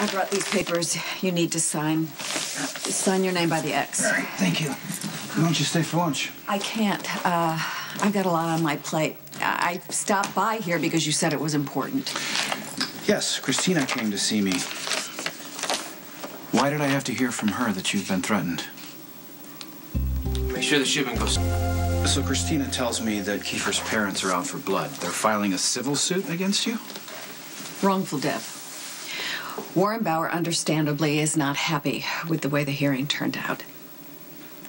I brought these papers you need to sign. Sign your name by the X. All right, thank you. Why don't you stay for lunch? I can't. I've got a lot on my plate. I stopped by here because you said it was important. Yes, Christina came to see me. Why did I have to hear from her that you've been threatened? Make sure the shipment goes. So Christina tells me that Kiefer's parents are out for blood. They're filing a civil suit against you? Wrongful death. Warren Bauer, understandably, is not happy with the way the hearing turned out.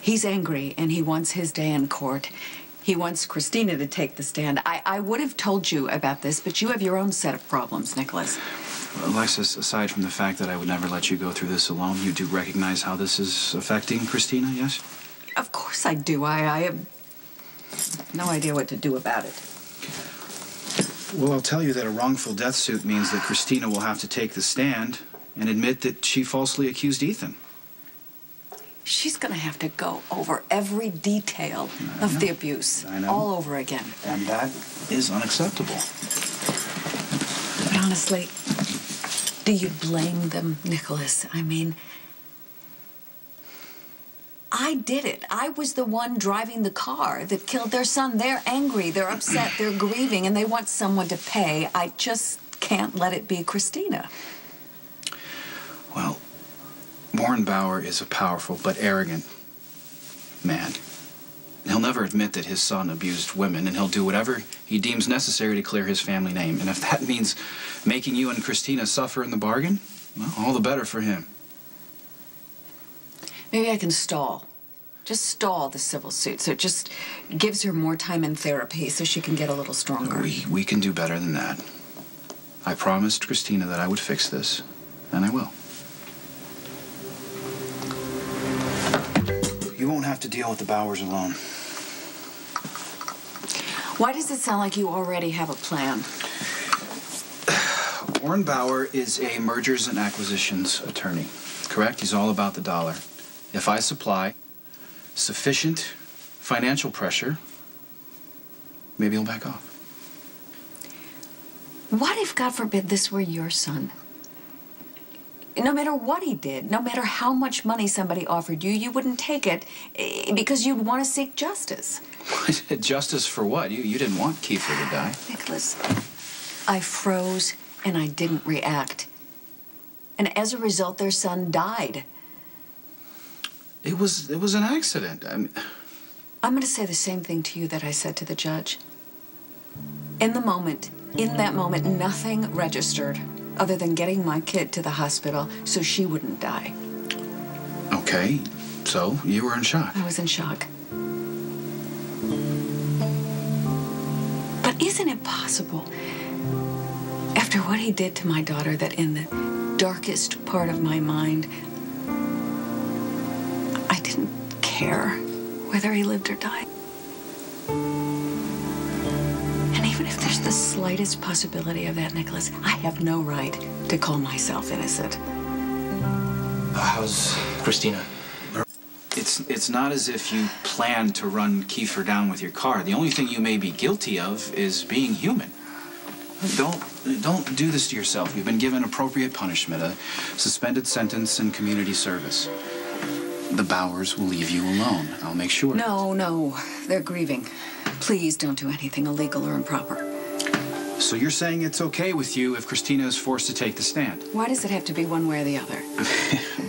He's angry, and he wants his day in court. He wants Christina to take the stand. I would have told you about this, but you have your own set of problems, Nikolas. Alexis, aside from the fact that I would never let you go through this alone, you do recognize how this is affecting Christina, yes? Of course I do. I have no idea what to do about it. Well, I'll tell you that a wrongful death suit means that Christina will have to take the stand and admit that she falsely accused Ethan. She's going to have to go over every detail of the abuse all over again. And that is unacceptable. But honestly, do you blame them, Nikolas? I mean, I did it. I was the one driving the car that killed their son. They're angry, they're upset, they're grieving, and they want someone to pay. I just can't let it be Christina. Well, Warren Bauer is a powerful but arrogant man. He'll never admit that his son abused women, and he'll do whatever he deems necessary to clear his family name. And if that means making you and Christina suffer in the bargain, well, all the better for him. Maybe I can stall. Just stall the civil suit so it just gives her more time in therapy so she can get a little stronger. We can do better than that. I promised Christina that I would fix this, and I will. You won't have to deal with the Bauers alone. Why does it sound like you already have a plan? Warren Bauer is a mergers and acquisitions attorney, correct? He's all about the dollar. If I supply sufficient financial pressure, maybe he'll back off. What if, God forbid, this were your son? No matter what he did, no matter how much money somebody offered you, you wouldn't take it because you'd want to seek justice. Justice for what? You didn't want Kiefer to die. Nikolas, I froze and I didn't react. And as a result, their son died. It was an accident. I'm going to say the same thing to you that I said to the judge. In that moment, nothing registered other than getting my kid to the hospital so she wouldn't die. Okay, so you were in shock. I was in shock. But isn't it possible, after what he did to my daughter, that in the darkest part of my mind, I didn't care whether he lived or died? And even if there's the slightest possibility of that, Nikolas, I have no right to call myself innocent. How's Christina? It's not as if you planned to run Kiefer down with your car. The only thing you may be guilty of is being human. Don't do this to yourself. You've been given appropriate punishment, a suspended sentence and community service. The Bauers will leave you alone. I'll make sure. No, they're grieving. Please don't do anything illegal or improper. So you're saying it's okay with you if Christina is forced to take the stand? Why does it have to be one way or the other?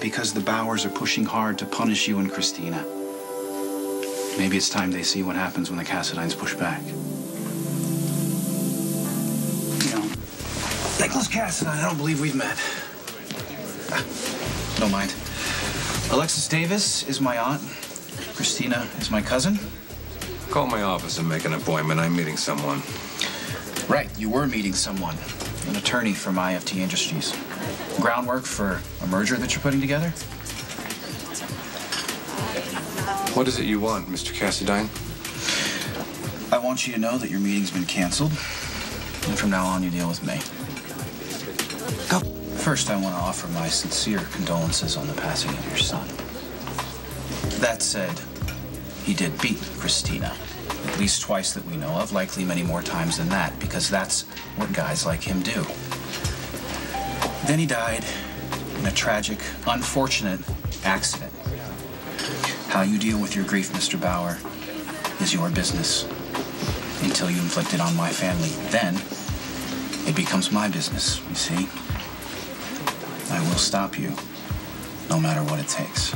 Because the Bauers are pushing hard to punish you and Christina. Maybe it's time they see what happens when the Cassadines push back. You know, Nikolas Cassadine, I don't believe we've met. Don't mind. Alexis Davis is my aunt. Christina is my cousin. Call my office and make an appointment. I'm meeting someone. Right, you were meeting someone. An attorney from IFT Industries. Groundwork for a merger that you're putting together? What is it you want, Mr. Cassadine? I want you to know that your meeting's been canceled. And from now on, you deal with me. Go. First, I want to offer my sincere condolences on the passing of your son. That said, he did beat Christina. At least twice that we know of, likely many more times than that, because that's what guys like him do. Then he died, in a tragic, unfortunate accident. How you deal with your grief, Mr. Bauer, is your business until you inflict it on my family. Then it becomes my business, you see. I will stop you, no matter what it takes.